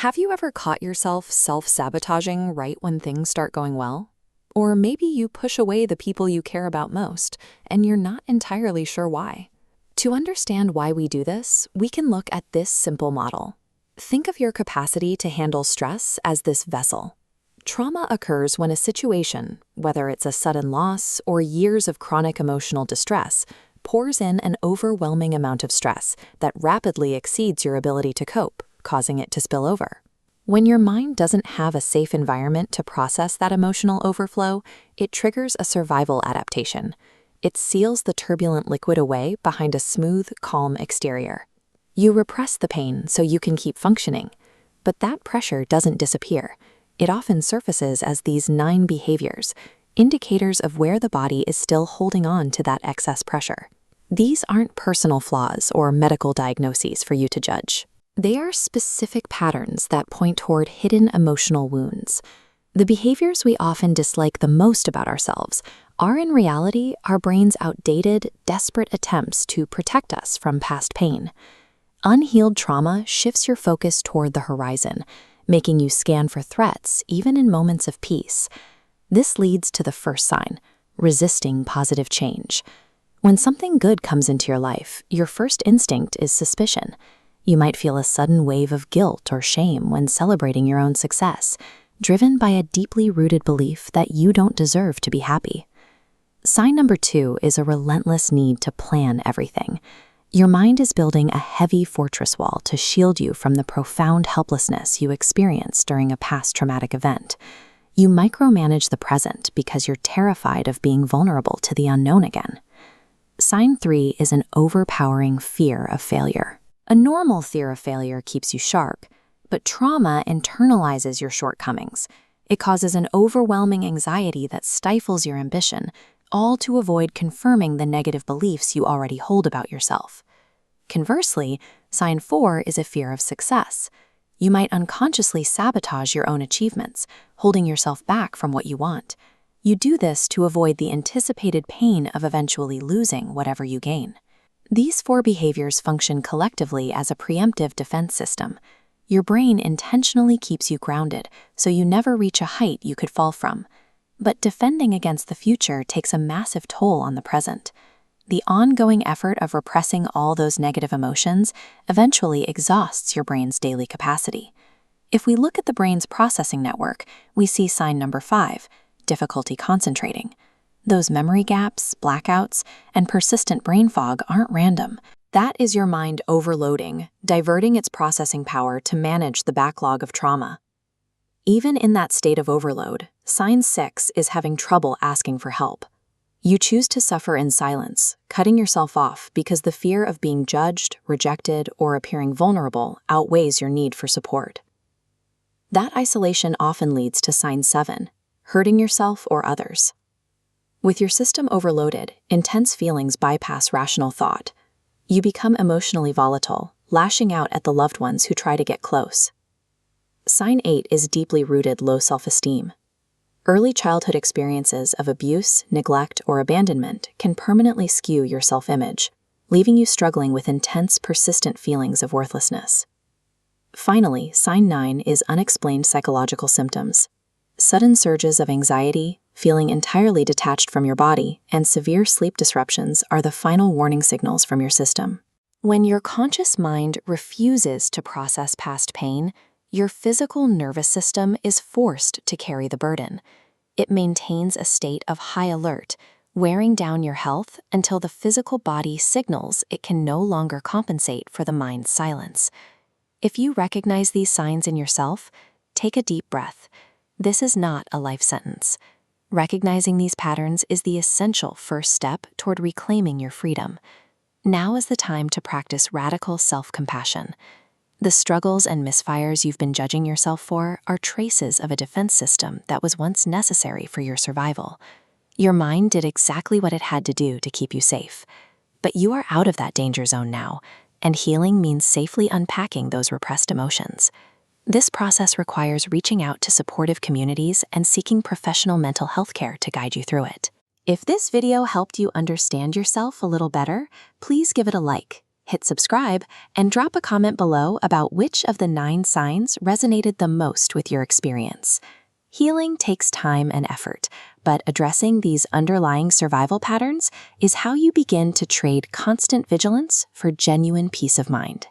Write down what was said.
Have you ever caught yourself self-sabotaging right when things start going well? Or maybe you push away the people you care about most, and you're not entirely sure why. To understand why we do this, we can look at this simple model. Think of your capacity to handle stress as this vessel. Trauma occurs when a situation, whether it's a sudden loss or years of chronic emotional distress, pours in an overwhelming amount of stress that rapidly exceeds your ability to cope, causing it to spill over. When your mind doesn't have a safe environment to process that emotional overflow, it triggers a survival adaptation. It seals the turbulent liquid away behind a smooth, calm exterior. You repress the pain so you can keep functioning, but that pressure doesn't disappear. It often surfaces as these 9 behaviors, indicators of where the body is still holding on to that excess pressure. These aren't personal flaws or medical diagnoses for you to judge. They are specific patterns that point toward hidden emotional wounds. The behaviors we often dislike the most about ourselves are in reality our brain's outdated, desperate attempts to protect us from past pain. Unhealed trauma shifts your focus toward the horizon, making you scan for threats even in moments of peace. This leads to the first sign, resisting positive change. When something good comes into your life, your first instinct is suspicion. You might feel a sudden wave of guilt or shame when celebrating your own success, driven by a deeply rooted belief that you don't deserve to be happy. Sign number 2 is a relentless need to plan everything. Your mind is building a heavy fortress wall to shield you from the profound helplessness you experienced during a past traumatic event. You micromanage the present because you're terrified of being vulnerable to the unknown again. Sign 3 is an overpowering fear of failure. A normal fear of failure keeps you sharp, but trauma internalizes your shortcomings. It causes an overwhelming anxiety that stifles your ambition, all to avoid confirming the negative beliefs you already hold about yourself. Conversely, sign 4 is a fear of success. You might unconsciously sabotage your own achievements, holding yourself back from what you want. You do this to avoid the anticipated pain of eventually losing whatever you gain. These 4 behaviors function collectively as a preemptive defense system. Your brain intentionally keeps you grounded, so you never reach a height you could fall from. But defending against the future takes a massive toll on the present. The ongoing effort of repressing all those negative emotions eventually exhausts your brain's daily capacity. If we look at the brain's processing network, we see sign number 5, difficulty concentrating. Those memory gaps, blackouts, and persistent brain fog aren't random. That is your mind overloading, diverting its processing power to manage the backlog of trauma. Even in that state of overload, sign 6 is having trouble asking for help. You choose to suffer in silence, cutting yourself off because the fear of being judged, rejected, or appearing vulnerable outweighs your need for support. That isolation often leads to sign 7, hurting yourself or others. With your system overloaded, intense feelings bypass rational thought. You become emotionally volatile, lashing out at the loved ones who try to get close. Sign 8 is deeply rooted low self-esteem. Early childhood experiences of abuse, neglect, or abandonment can permanently skew your self-image, leaving you struggling with intense, persistent feelings of worthlessness. Finally, sign 9 is unexplained psychological symptoms. Sudden surges of anxiety, feeling entirely detached from your body, and severe sleep disruptions are the final warning signals from your system. When your conscious mind refuses to process past pain, your physical nervous system is forced to carry the burden. It maintains a state of high alert, wearing down your health until the physical body signals it can no longer compensate for the mind's silence. If you recognize these signs in yourself, take a deep breath. This is not a life sentence. Recognizing these patterns is the essential first step toward reclaiming your freedom. Now is the time to practice radical self-compassion. The struggles and misfires you've been judging yourself for are traces of a defense system that was once necessary for your survival. Your mind did exactly what it had to do to keep you safe. But you are out of that danger zone now, and healing means safely unpacking those repressed emotions. This process requires reaching out to supportive communities and seeking professional mental health care to guide you through it. If this video helped you understand yourself a little better, please give it a like. Hit subscribe and drop a comment below about which of the 9 signs resonated the most with your experience. Healing takes time and effort, but addressing these underlying survival patterns is how you begin to trade constant vigilance for genuine peace of mind.